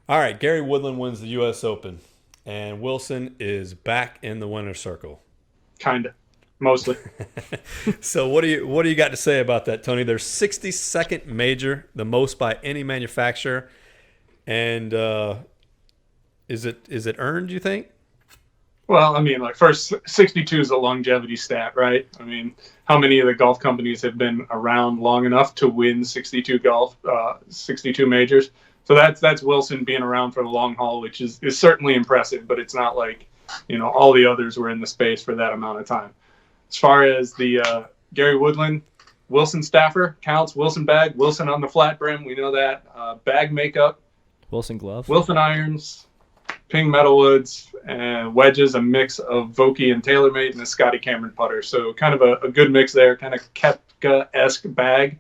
All right, Gary Woodland wins the U.S. Open, and Wilson is back in the winner's circle. Kinda, mostly. So what do you got to say about that, Tony? Their 62nd major, the most by any manufacturer, and is it earned? You think? Well, I mean, like first 62 is a longevity stat, right? I mean, how many of the golf companies have been around long enough to win 62 majors? So that's Wilson being around for the long haul, which is certainly impressive, but it's not like, all the others were in the space for that amount of time. As far as the Gary Woodland, Wilson staffer counts, Wilson bag, Wilson on the flat brim, we know that. Bag makeup, Wilson glove. Wilson irons, Ping metalwoods, and wedges, a mix of Vokey and TaylorMade, and a Scotty Cameron putter. So kind of a good mix there, kind of Kepka-esque bag.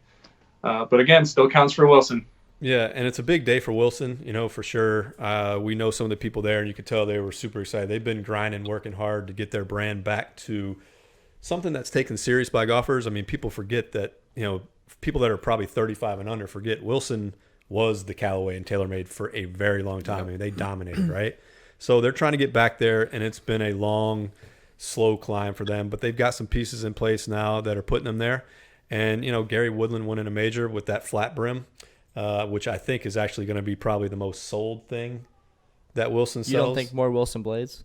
But again, still counts for Wilson. Yeah, and it's a big day for Wilson, for sure. We know some of the people there, and you could tell they were super excited. They've been grinding, working hard to get their brand back to something that's taken serious by golfers. I mean, people forget that, people that are probably 35 and under forget Wilson was the Callaway and TaylorMade for a very long time. I mean, they dominated, right? So they're trying to get back there, and it's been a long, slow climb for them. But they've got some pieces in place now that are putting them there. And, Gary Woodland winning a major with that flat brim, which I think is actually going to be probably the most sold thing that Wilson sells. You don't think more Wilson blades?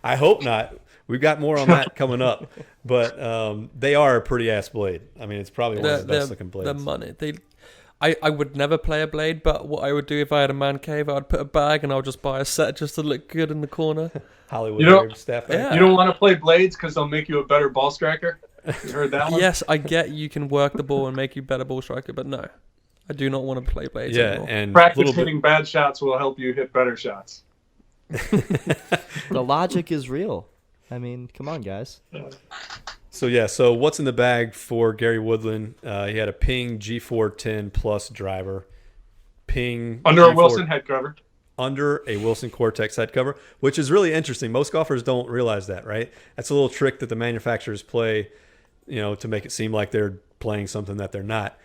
I hope not. We've got more on that coming up. But they are a pretty ass blade. I mean, it's probably one of the best looking blades. The money. I would never play a blade, but what I would do if I had a man cave, I'd put a bag and I'll just buy a set just to look good in the corner. Hollywood staff. Yeah. You don't want to play blades because they'll make you a better ball striker? You heard that one? Yes, I get you can work the ball and make you better ball striker, but no. I do not want to play blades anymore. And practice hitting bad shots will help you hit better shots. The logic is real. I mean, come on, guys. So what's in the bag for Gary Woodland? He had a Ping G410 Plus driver. Ping under G4, a Wilson head cover. Under a Wilson Cortex head cover, which is really interesting. Most golfers don't realize that, right? That's a little trick that the manufacturers play, to make it seem like they're playing something that they're not.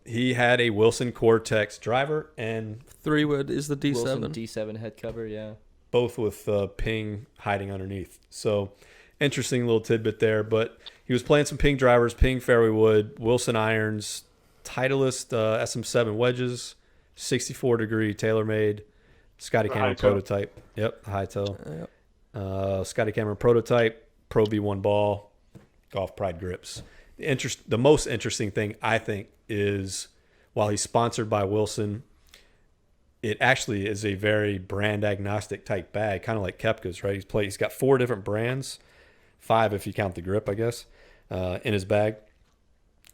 He had a Wilson Cortex driver and 3-wood is the D7. Wilson D7 head cover, yeah. Both with Ping hiding underneath. So interesting little tidbit there. But he was playing some Ping drivers, Ping fairway wood, Wilson irons, Titleist SM7 wedges, 64-degree TaylorMade, Scotty Cameron prototype. Yep, high toe. Yep. Scotty Cameron prototype, Pro V1 ball, Golf Pride grips. The most interesting thing, I think, is while he's sponsored by Wilson, it actually is a very brand agnostic type bag, kind of like Kepka's, right? He's got 4 different brands, 5 if you count the grip, I guess, in his bag,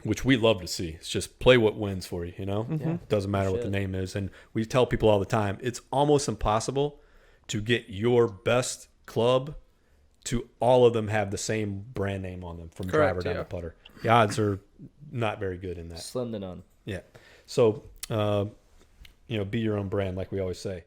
which we love to see. It's just play what wins for you, Yeah, It doesn't matter what the name is. And we tell people all the time, it's almost impossible to get your best club to all of them have the same brand name on them from driver down to putter. The odds are not very good in that. Slim to none. Yeah. So, be your own brand, like we always say.